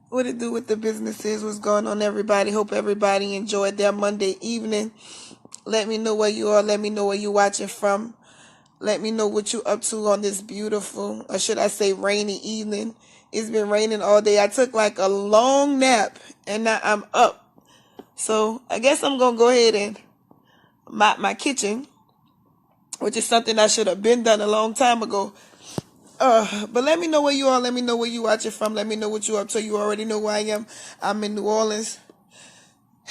What it do with the businesses? What's going on, everybody? Hope everybody enjoyed their Monday evening. Let me know where you are. Let me know where you watching from. Let me know what you up to on this beautiful, or should I say rainy evening. It's been raining all day. I took like a long nap and now I'm up. So I guess I'm going to go ahead and mop my kitchen, which is something I should have been done a long time ago. But let me know where you are. Let me know where you watching from. Let me know what you up to. You already know where I am. I'm in New Orleans.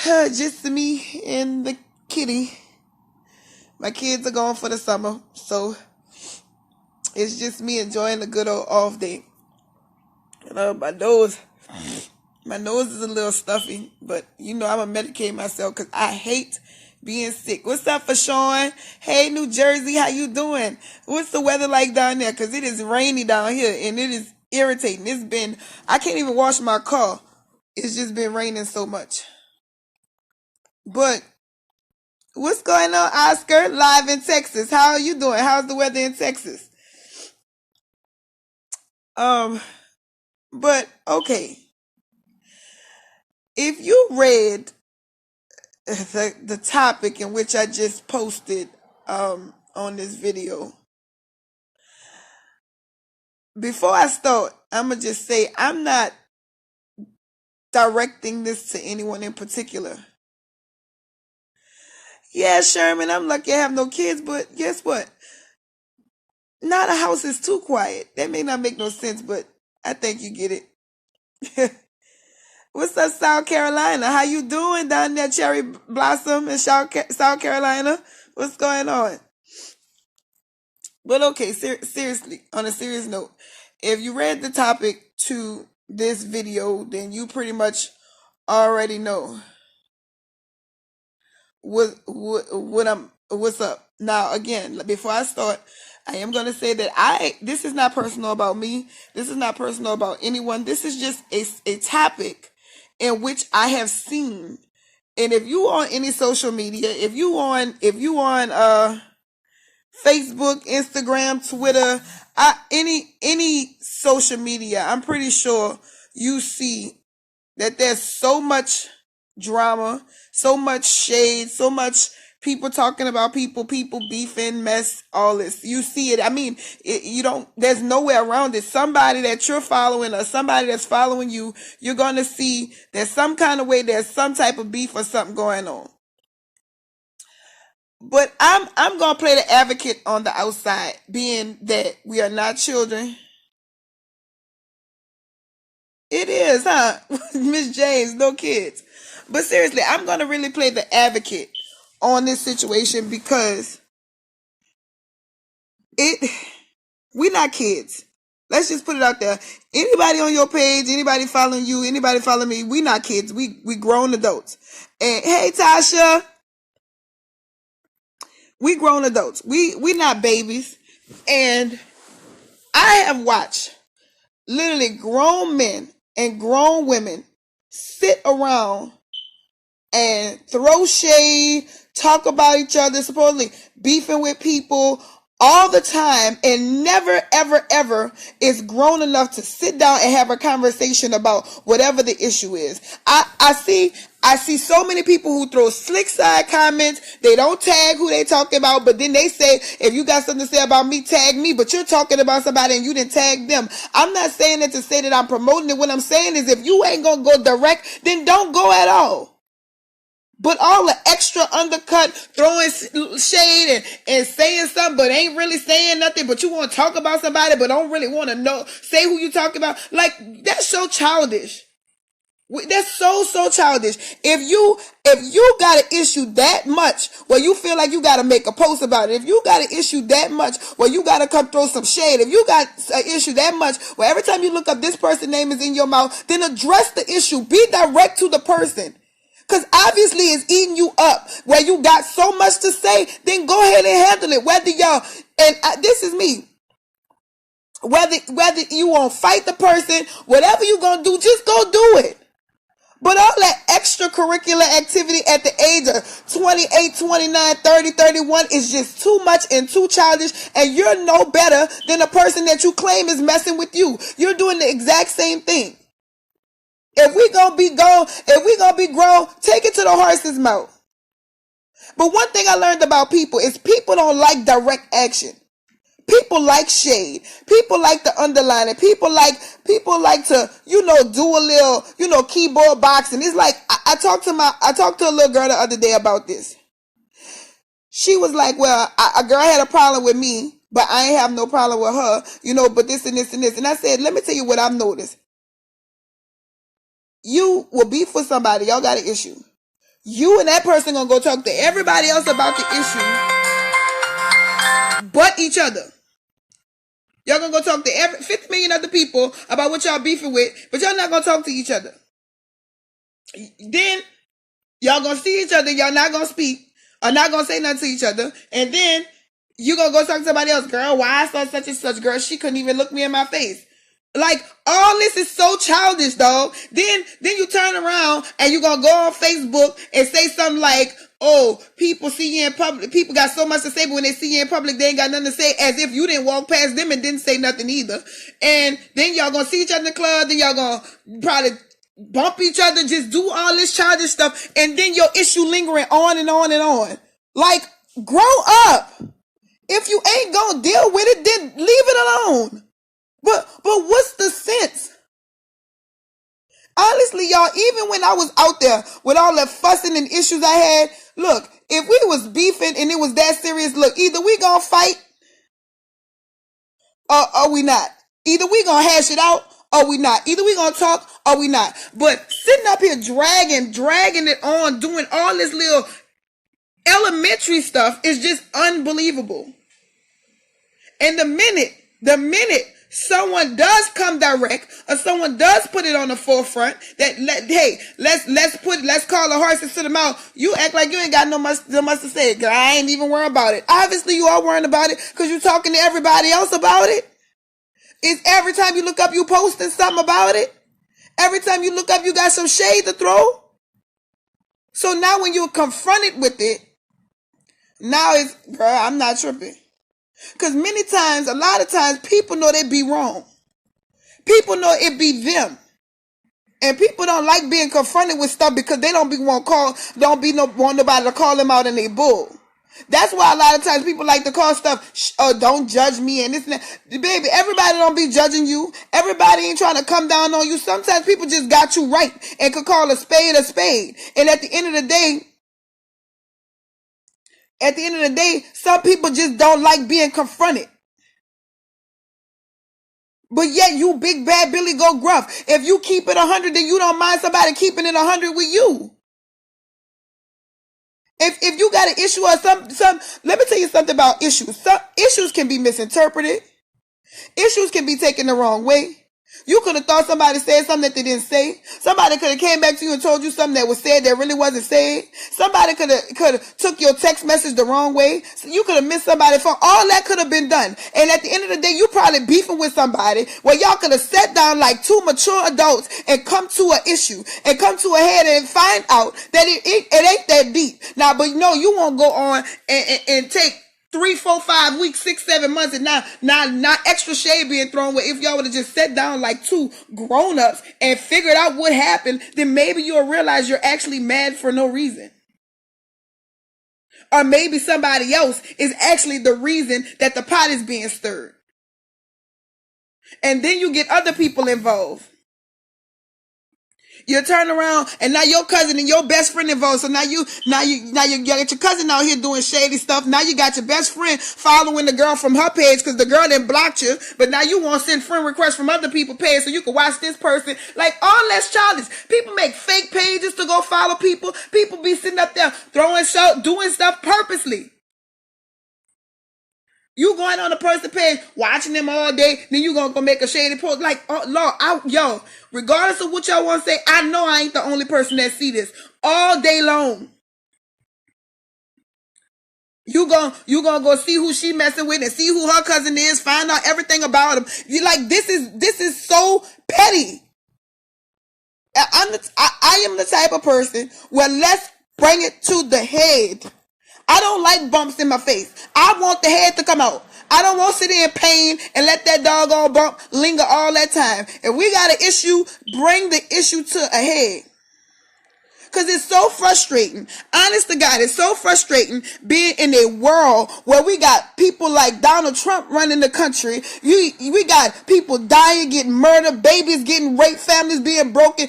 Just me and the kitty. My kids are gone for the summer, so it's just me enjoying the good old off day. My nose is a little stuffy, but I'm gonna medicate myself because I hate being sick. What's up for Sean? Hey, New Jersey, how you doing? What's the weather like down there? Because it is rainy down here and it is irritating. I can't even wash my car. It's just been raining so much. But what's going on, Oscar? Live in Texas. How are you doing? How's the weather in Texas? But okay. If you read the topic in which I just posted on this video, before I start, I'm going to just say I'm not directing this to anyone in particular. Yeah, Sherman, I'm lucky I have no kids, but guess what? Now the house is too quiet. That may not make no sense, but I think you get it. What's up, South Carolina? How you doing down there, Cherry Blossom in South Carolina? What's going on? But okay, seriously, on a serious note, if you read the topic to this video, then you pretty much already know what's up. Now, again, before I start, I am going to say that this is not personal about me. This is not personal about anyone. This is just a topic in which I have seen. And if you on any social media, if you on Facebook, Instagram, Twitter, any social media, I'm pretty sure you see that there's so much drama, so much shade, so much people talking about people beefing, mess, all this. You see it. I mean, there's nowhere around it. Somebody that you're following or somebody that's following you, you're going to see there's some kind of way, there's some type of beef or something going on. But I'm going to play the advocate on the outside, being that we are not children. It is, huh? Miss James, no kids. But seriously, I'm going to really play the advocate on this situation because we're not kids. Let's just put it out there. Anybody on your page, anybody following you, anybody following me, we not kids. We grown adults. And hey, Tasha, we grown adults. We not babies. And I have watched literally grown men and grown women sit around and throw shade, talk about each other, supposedly beefing with people all the time, and never, ever, ever is grown enough to sit down and have a conversation about whatever the issue is. I see so many people who throw slick side comments. They don't tag who they talking about, but then they say, if you got something to say about me, tag me, but you're talking about somebody and you didn't tag them. I'm not saying it to say that I'm promoting it. What I'm saying is if you ain't gonna go direct, then don't go at all. But all the extra undercut, throwing shade and saying something, but ain't really saying nothing, but you want to talk about somebody, but don't really want to say who you talking about. Like, that's so childish. That's so childish. If you got an issue that much where you feel like you got to make a post about it, if you got an issue that much where you got to come throw some shade, if you got an issue that much where every time you look up this person's name is in your mouth, then address the issue. Be direct to the person. Because obviously it's eating you up where you got so much to say, then go ahead and handle it. Whether y'all, and this is me, whether you want to fight the person, whatever you going to do, just go do it. But all that extracurricular activity at the age of 28, 29, 30, 31 is just too much and too childish, and you're no better than the person that you claim is messing with you. You're doing the exact same thing. If we gonna be gone, if we gonna be grown, take it to the horse's mouth. But one thing I learned about people is people don't like direct action. People like shade. People like to underline it. People like to, do a little, keyboard boxing. It's like I talked to a little girl the other day about this. She was like, well, a girl had a problem with me, but I ain't have no problem with her, but this and this and this. And I said, let me tell you what I've noticed. You will beef with somebody, y'all got an issue. You and that person gonna go talk to everybody else about the issue but each other. Y'all gonna go talk to 50 million other people about what y'all beefing with, but y'all not gonna talk to each other. Then y'all gonna see each other, y'all not gonna speak, or not gonna say nothing to each other, and then you gonna go talk to somebody else. Girl, why I saw such and such, girl, she couldn't even look me in my face. Like, all this is so childish, dog. Then you turn around and you gonna go on Facebook and say something like, oh, people see you in public. People got so much to say, but when they see you in public, they ain't got nothing to say, as if you didn't walk past them and didn't say nothing either. And then y'all gonna see each other in the club, then y'all gonna probably bump each other, just do all this childish stuff, and then your issue lingering on and on and on. Like, grow up. If you ain't gonna deal with it, then leave it alone. But what's the sense? Honestly, y'all, even when I was out there with all the fussing and issues I had, look, if we was beefing and it was that serious, look, either we gonna fight or we not. Either we gonna hash it out or we not. Either we gonna talk or we not. But sitting up here dragging it on, doing all this little elementary stuff is just unbelievable. And the minute someone does come direct, or someone does put it on the forefront, that let's call the horses to the mouth, you act like you ain't got no much to say. Girl, I ain't even worried about it. Obviously you are worrying about it because you're talking to everybody else about it. It's every time you look up, you posting something about it. Every time you look up, you got some shade to throw. So now when you're confronted with it, now it's, girl, I'm not tripping. Because a lot of times, people know they be wrong. People know it be them. And people don't like being confronted with stuff because they don't want nobody to call them out in their bull. That's why a lot of times people like to call stuff, don't judge me and this and that. Baby, everybody don't be judging you. Everybody ain't trying to come down on you. Sometimes people just got you right and could call a spade a spade. And at the end of the day, some people just don't like being confronted. But yet you big bad Billy go gruff. If you keep it 100, then you don't mind somebody keeping it 100 with you. If you got an issue or some, let me tell you something about issues. Some issues can be misinterpreted. Issues can be taken the wrong way. You could have thought somebody said something that they didn't say. Somebody could have came back to you and told you something that was said that really wasn't said. Somebody could have took your text message the wrong way. So you could have missed somebody's phone. All that could have been done. And at the end of the day, you probably beefing with somebody where y'all could have sat down like two mature adults and come to an issue and come to a head and find out that it ain't that deep. Now, but no, you won't go on and take 3, 4, 5 weeks, 6, 7 months, and now extra shade being thrown. Where if y'all would have just sat down like two grown-ups and figured out what happened, then maybe you'll realize you're actually mad for no reason. Or maybe somebody else is actually the reason that the pot is being stirred. And then you get other people involved. You turn around and now your cousin and your best friend involved. So now you got your cousin out here doing shady stuff. Now you got your best friend following the girl from her page because the girl didn't block you. But now you want to send friend requests from other people's page so you can watch this person. Like, all that's childish. People make fake pages to go follow people. People be sitting up there doing stuff purposely. You going on a person page, watching them all day, then you gonna go make a shady post. Like, oh Lord, regardless of what y'all want to say, I know I ain't the only person that see this all day long. You gonna go see who she messing with and see who her cousin is, find out everything about him. You like, this is so petty. I am the type of person where let's bring it to the head. I don't like bumps in my face. I want the head to come out. I don't want to sit in pain and let that doggone bump linger all that time. If we got an issue, bring the issue to a head. Because it's so frustrating. Honest to God, it's so frustrating being in a world where we got people like Donald Trump running the country. We got people dying, getting murdered, babies getting raped, families being broken,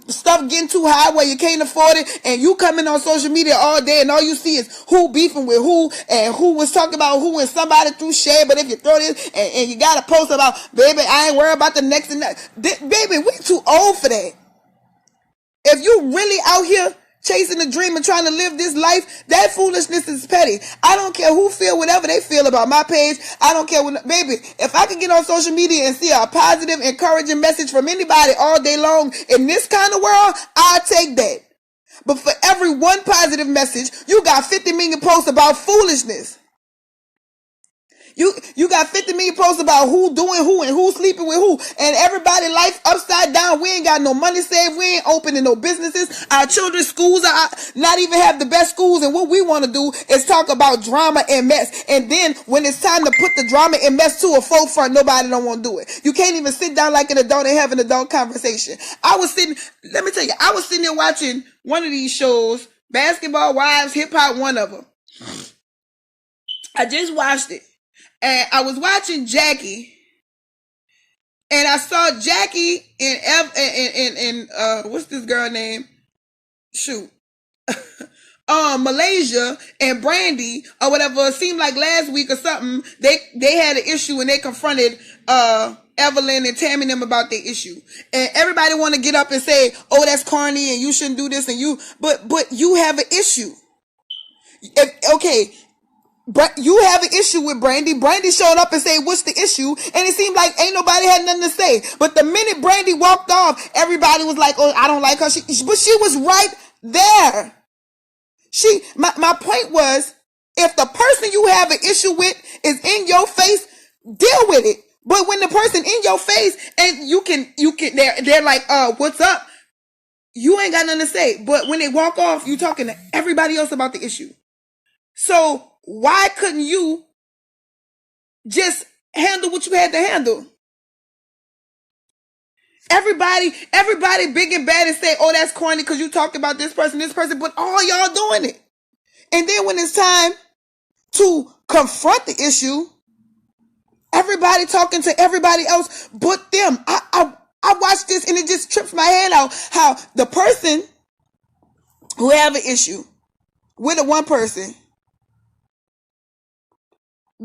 stuff getting too high where you can't afford it. And you coming on social media all day and all you see is who beefing with who and who was talking about who and somebody threw shade. But if you throw this and you got to post about, baby, I ain't worried about the next and that. Baby, we too old for that. If you really out here chasing a dream and trying to live this life, that foolishness is petty. I don't care who feel whatever they feel about my page. I don't care what, baby, if I can get on social media and see a positive, encouraging message from anybody all day long in this kind of world, I'll take that. But for every one positive message, you got 50 million posts about foolishness. You got 50 million posts about who doing who and who sleeping with who, and everybody life upside down. We ain't got no money saved. We ain't opening no businesses. Our children's schools are not even have the best schools, and what we want to do is talk about drama and mess. And then when it's time to put the drama and mess to a forefront, nobody don't want to do it. You can't even sit down like an adult and have an adult conversation. Let me tell you, I was sitting there watching one of these shows, Basketball Wives, Hip Hop, one of them. I just watched it. And I was watching Jackie, and I saw Jackie in what's this girl name? Shoot. Malaysia and Brandy or whatever. It seemed like last week or something, they had an issue and they confronted Evelyn and Tammy and them about their issue. And everybody want to get up and say, oh, that's corny and you shouldn't do this, and but you have an issue. Okay. But you have an issue with Brandy. Brandy showed up and said, what's the issue? And it seemed like ain't nobody had nothing to say. But the minute Brandy walked off, everybody was like, oh, I don't like her. But she was right there. My point was, if the person you have an issue with is in your face, deal with it. But when the person in your face and they're like, what's up? You ain't got nothing to say. But when they walk off, you talking to everybody else about the issue. So why couldn't you just handle what you had to handle? Everybody big and bad and say, oh, that's corny because you talked about this person, but all y'all doing it. And then when it's time to confront the issue, everybody talking to everybody else but them. I watched this and it just trips my head out how the person who have an issue with a one person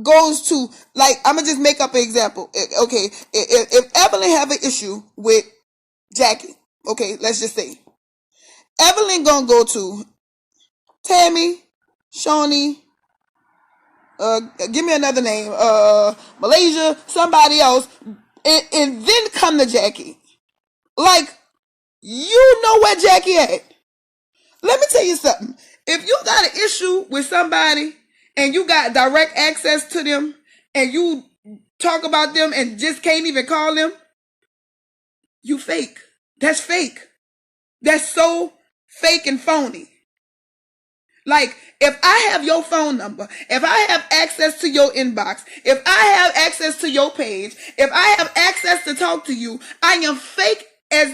goes to, like, I'm gonna just make up an example. Okay, if Evelyn have an issue with Jackie, okay, let's just say Evelyn gonna go to Tammy, Shawnee, give me another name, Malaysia, somebody else, and then come to Jackie. Like, you know where Jackie at. Let me tell you something. If you got an issue with somebody and you got direct access to them and you talk about them and just can't even call them, you fake. That's fake. That's so fake and phony. Like, if I have your phone number, if I have access to your inbox, if I have access to your page, if I have access to talk to you, I am fake as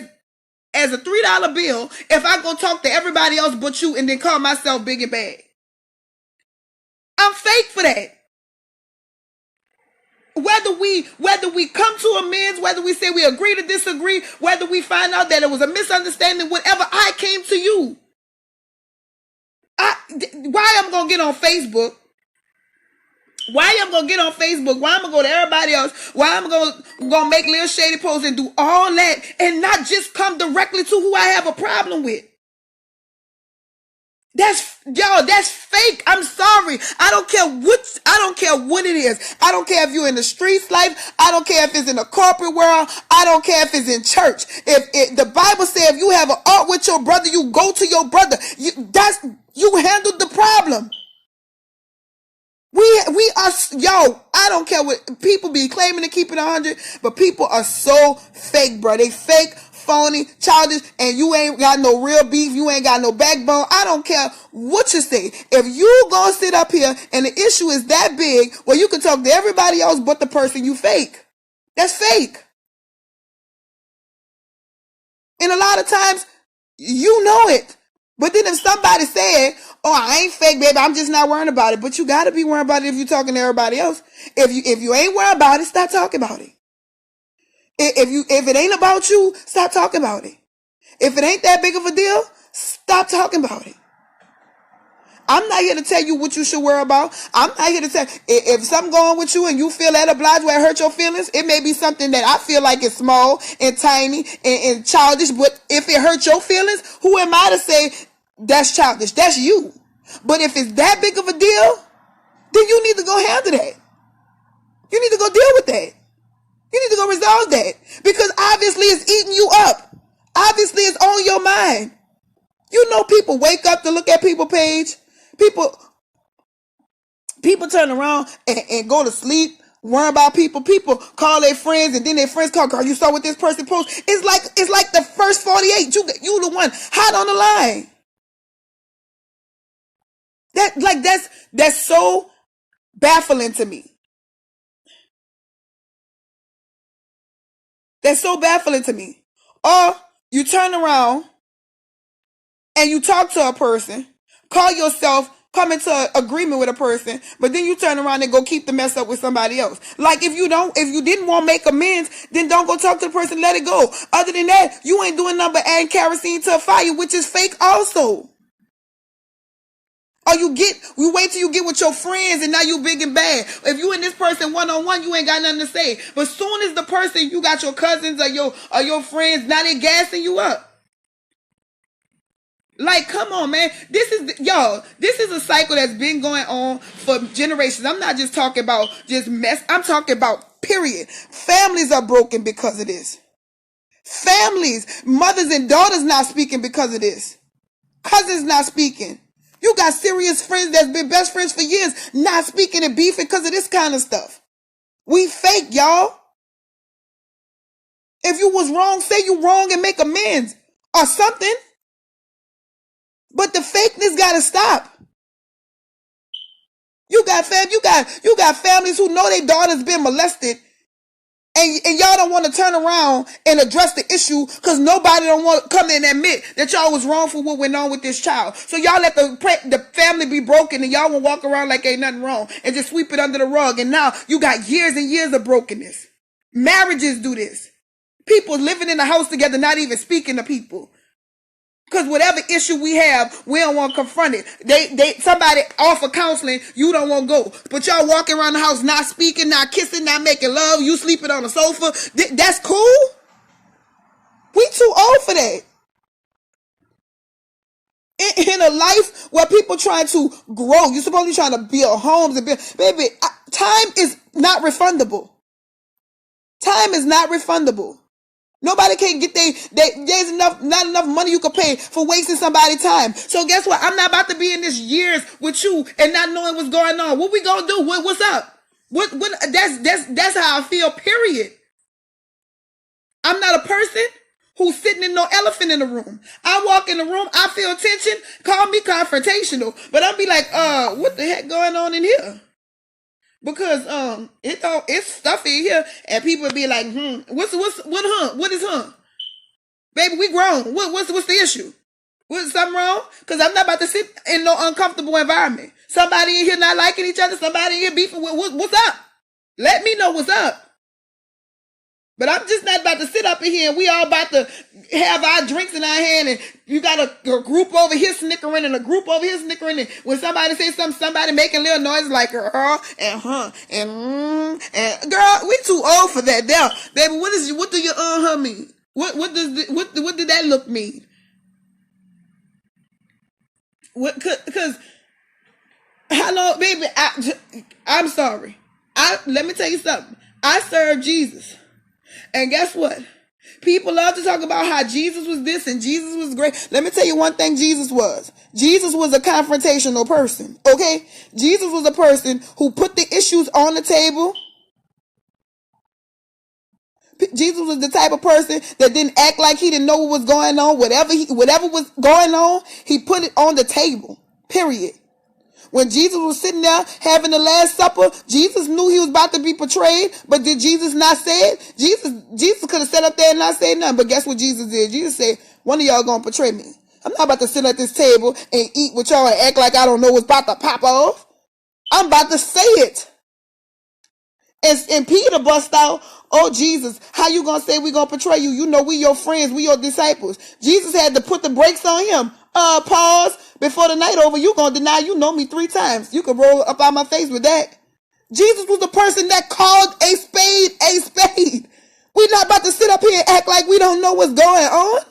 a $3 bill if I go talk to everybody else but you and then call myself big and bad. I'm fake for that. Whether we come to amends, whether we say we agree to disagree, whether we find out that it was a misunderstanding, whatever, I came to you. Why I'm gonna get on Facebook? Why I'm gonna get on Facebook? Why I'm gonna go to everybody else? Why I'm gonna make little shady posts and do all that and not just come directly to who I have a problem with? That's fake. I'm sorry. I don't care what it is. I don't care if you're in the streets life. I don't care if it's in the corporate world. I don't care if it's in church. If the Bible says if you have an art with your brother, you go to your brother. You handled the problem. We are, I don't care what people be claiming to keep it 100, but people are so fake, bro. They fake, phony, childish, and you ain't got no real beef, you ain't got no backbone. I don't care what you say. If you gonna sit up here and the issue is that big, well, you can talk to everybody else but the person you fake. That's fake. And a lot of times, you know it. But then if somebody said, oh, I ain't fake, baby, I'm just not worrying about it. But you gotta be worried about it if you're talking to everybody else. If you ain't worried about it, stop talking about it. If it ain't about you, stop talking about it. If it ain't that big of a deal, stop talking about it. I'm not here to tell you what you should worry about. I'm not here to tell if something going on with you and you feel that obliged where it hurt your feelings. It may be something that I feel like is small and tiny and childish, but if it hurt your feelings, who am I to say that's childish? That's you. But if it's that big of a deal, then you need to go handle that. You need to go deal with that. You need to go resolve that. Because obviously it's eating you up. Obviously it's on your mind. You know, people wake up to look at people's page. People turn around and go to sleep, worry about people. People call their friends, and then their friends call, girl, you saw what this person posted. It's like the first 48. You the one hot on the line. That's so baffling to me. That's so baffling to me. Or you turn around and you talk to a person, call yourself, come into agreement with a person, but then you turn around and go keep the mess up with somebody else. Like if you didn't want to make amends, then don't go talk to the person, let it go. Other than that, you ain't doing nothing but adding kerosene to a fire, which is fake also. Or you wait till you get with your friends and now you big and bad. If you and this person one-on-one, you ain't got nothing to say. But soon as the person, you got your cousins or your friends, now they gassing you up. Like, come on, man. This is a cycle that's been going on for generations. I'm not just talking about just mess. I'm talking about period. Families are broken because of this. Families, mothers and daughters not speaking because of this. Cousins not speaking. You got serious friends that's been best friends for years not speaking and beefing because of this kind of stuff. We fake, y'all. If you was wrong, say you wrong and make amends or something. But the fakeness gotta stop. You got families who know their daughter's been molested, and y'all don't want to turn around and address the issue because nobody don't want to come in and admit that y'all was wrong for what went on with this child. So y'all let the family be broken, and y'all will walk around like ain't nothing wrong and just sweep it under the rug. And now you got years and years of brokenness. Marriages do this. People living in the house together, not even speaking to people. Because whatever issue we have, we don't want to confront it. Somebody offer counseling, you don't want to go. But y'all walking around the house not speaking, not kissing, not making love, you sleeping on the sofa. That's cool? We too old for that. In a life where people trying to grow, you're supposed to be trying to build homes and build. Baby, time is not refundable. Time is not refundable. Nobody can get there's not enough money you can pay for wasting somebody's time. So guess what? I'm not about to be in this years with you and not knowing what's going on. What we gonna do? What's up? What that's how I feel, period. I'm not a person who's sitting in no elephant in the room. I walk in the room, I feel tension, call me confrontational. But I'll be like, what the heck going on in here? Because it's stuffy here, and people be like, what is Baby, we grown. What's the issue? Was something wrong? Because I'm not about to sit in no uncomfortable environment. Somebody in here not liking each other, somebody in here beefing with what's up? Let me know what's up. But I'm just not about to sit up in here and we all about to have our drinks in our hand, and you got a group over here snickering and a group over here snickering, and when somebody says something, somebody making little noises like girl and and girl, we too old for that now. Baby, what do your her mean? What did that look mean? Cause hello, baby, I'm sorry. Let me tell you something. I serve Jesus. And guess what? People love to talk about how Jesus was this and Jesus was great. Let me tell you one thing Jesus was. Jesus was a confrontational person, okay? Jesus was a person who put the issues on the table, Jesus was the type of person that didn't act like he didn't know what was going on. Whatever was going on, he put it on the table. Period. When Jesus was sitting there having the Last Supper, Jesus knew he was about to be betrayed, but did Jesus not say it? Jesus could have sat up there and not said nothing, but guess what Jesus did? Jesus said, one of y'all gonna betray me. I'm not about to sit at this table and eat with y'all and act like I don't know what's about to pop off. I'm about to say it. And Peter bust out, oh, Jesus, how you gonna say we gonna betray you? You know we your friends, we your disciples. Jesus had to put the brakes on him. Pause. Before the night over, you gonna deny you know me 3 times. You can roll up out my face with that. Jesus was the person that called a spade a spade. We not about to sit up here and act like we don't know what's going on.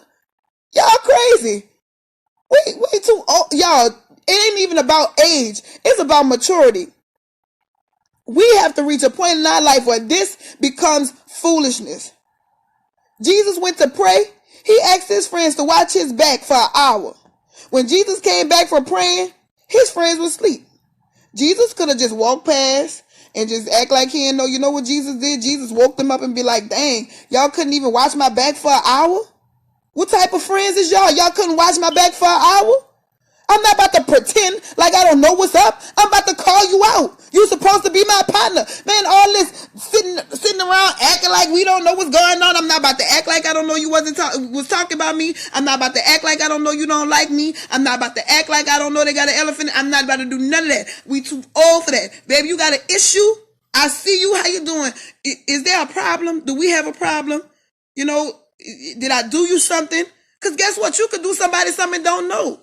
Y'all crazy. We too old. Y'all, it ain't even about age. It's about maturity. We have to reach a point in our life where this becomes foolishness. Jesus went to pray. He asked his friends to watch his back for an hour. When Jesus came back from praying, his friends were asleep. Jesus could have just walked past and just act like he didn't know. You know what Jesus did? Jesus woke them up and be like, dang, y'all couldn't even watch my back for an hour? What type of friends is y'all? Y'all couldn't watch my back for an hour? I'm not about to pretend like I don't know what's up. I'm about to call you out. You supposed to be my partner. Man, all this sitting around acting like we don't know what's going on. I'm not about to act like I don't know you was talking about me. I'm not about to act like I don't know you don't like me. I'm not about to act like I don't know they got an elephant. I'm not about to do none of that. We too old for that. Baby, you got an issue? I see you. How you doing? Is there a problem? Do we have a problem? You know, did I do you something? Because guess what? You could do somebody something don't know.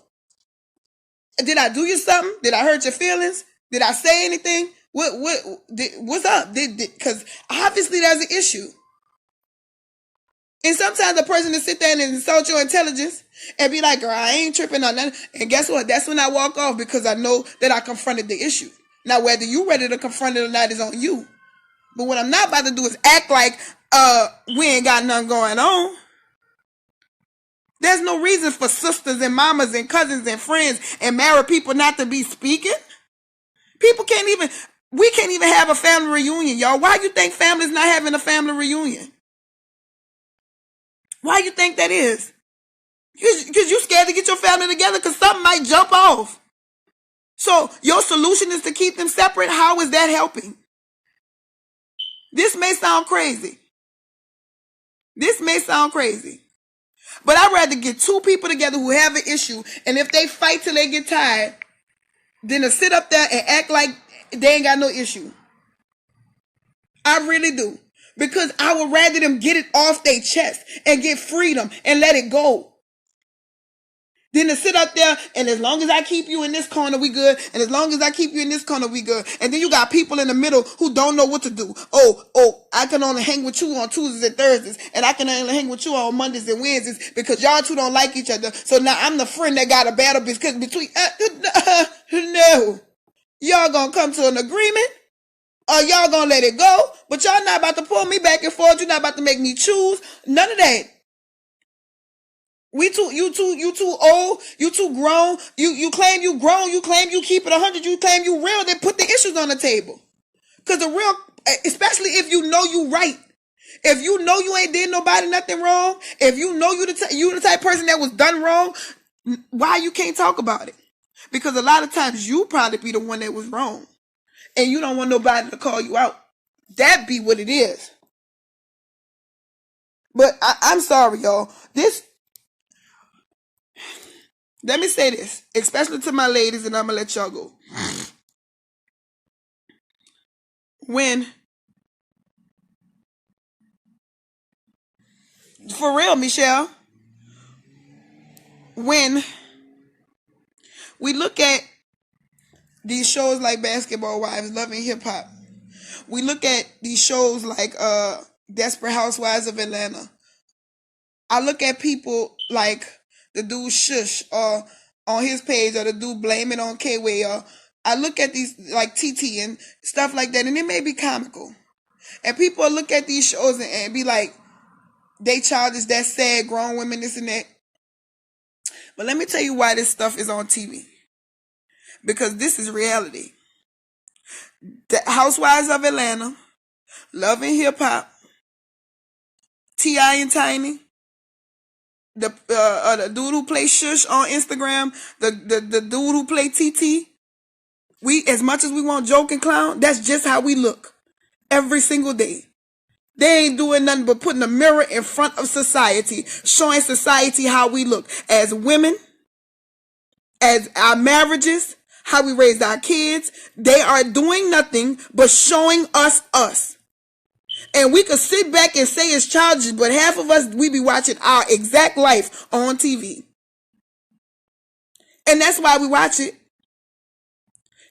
Did I do you something? Did I hurt your feelings? Did I say anything? What's up? Because obviously there's an issue. And sometimes the person will sit there and insult your intelligence and be like, girl, I ain't tripping on nothing. And guess what? That's when I walk off because I know that I confronted the issue. Now, whether you ready to confront it or not is on you. But what I'm not about to do is act like we ain't got nothing going on. There's no reason for sisters and mamas and cousins and friends and married people not to be speaking. We can't even have a family reunion, y'all. Why you think families not having a family reunion? Why you think that is? Because you scared to get your family together because something might jump off. So your solution is to keep them separate. How is that helping? This may sound crazy. But I'd rather get 2 people together who have an issue, and if they fight till they get tired, than to sit up there and act like they ain't got no issue. I really do. Because I would rather them get it off their chest and get freedom and let it go. Than to sit up there and as long as I keep you in this corner, we good. And as long as I keep you in this corner, we good. And then you got people in the middle who don't know what to do. Oh, I can only hang with you on Tuesdays and Thursdays. And I can only hang with you on Mondays and Wednesdays because y'all 2 don't like each other. So now I'm the friend that got a battle because between, no. Y'all gonna come to an agreement or y'all gonna let it go. But y'all not about to pull me back and forth. You're not about to make me choose. None of that. You too old, you too grown, you claim you grown, you claim you keep it 100, you claim you real, then put the issues on the table. Cause the real, especially if you know you right. If you know you ain't did nobody nothing wrong, if you know you the type of person that was done wrong, why you can't talk about it? Because a lot of times you probably be the one that was wrong. And you don't want nobody to call you out. That be what it is. But I'm sorry, y'all. Let me say this, especially to my ladies, and I'm going to let y'all go. For real, Michelle, when we look at these shows like Basketball Wives, Love and Hip Hop, we look at these shows like Desperate Housewives of Atlanta, I look at people like the dude Shush or on his page, or the dude Blame It on K-Way, or I look at these like TT and stuff like that, and it may be comical. And people look at these shows and be like, they childish, that sad, grown women, this and that. But let me tell you why this stuff is on TV. Because this is reality. The Housewives of Atlanta, Love and Hip Hop, T.I. and Tiny, the dude who plays Shush on Instagram, the dude who played TT. We, as much as we want joke and clown, that's just how we look every single day. They ain't doing nothing but putting a mirror in front of society, showing society how we look as women, as our marriages, how we raised our kids. They are doing nothing but showing us. And we could sit back and say it's childish, but half of us, we be watching our exact life on TV. And that's why we watch it.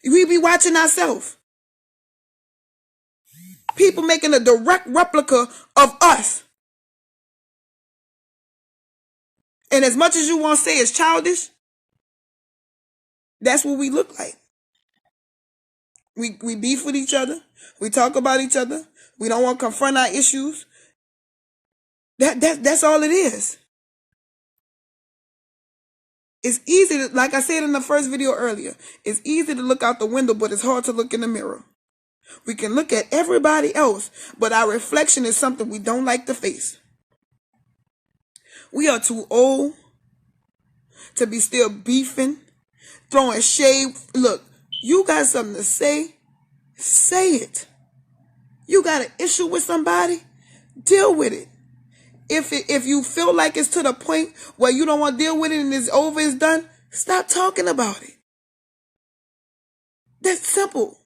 We be watching ourselves. People making a direct replica of us. And as much as you want to say it's childish, that's what we look like. We beef with each other. We talk about each other. We don't want to confront our issues. That's all it is. It's easy to, like I said in the first video earlier, it's easy to look out the window, but it's hard to look in the mirror. We can look at everybody else, but our reflection is something we don't like to face. We are too old to be still beefing, throwing shade. Look, you got something to say it. You got an issue with somebody, deal with it. If you feel like it's to the point where you don't want to deal with it and it's over, it's done, stop talking about it. That's simple.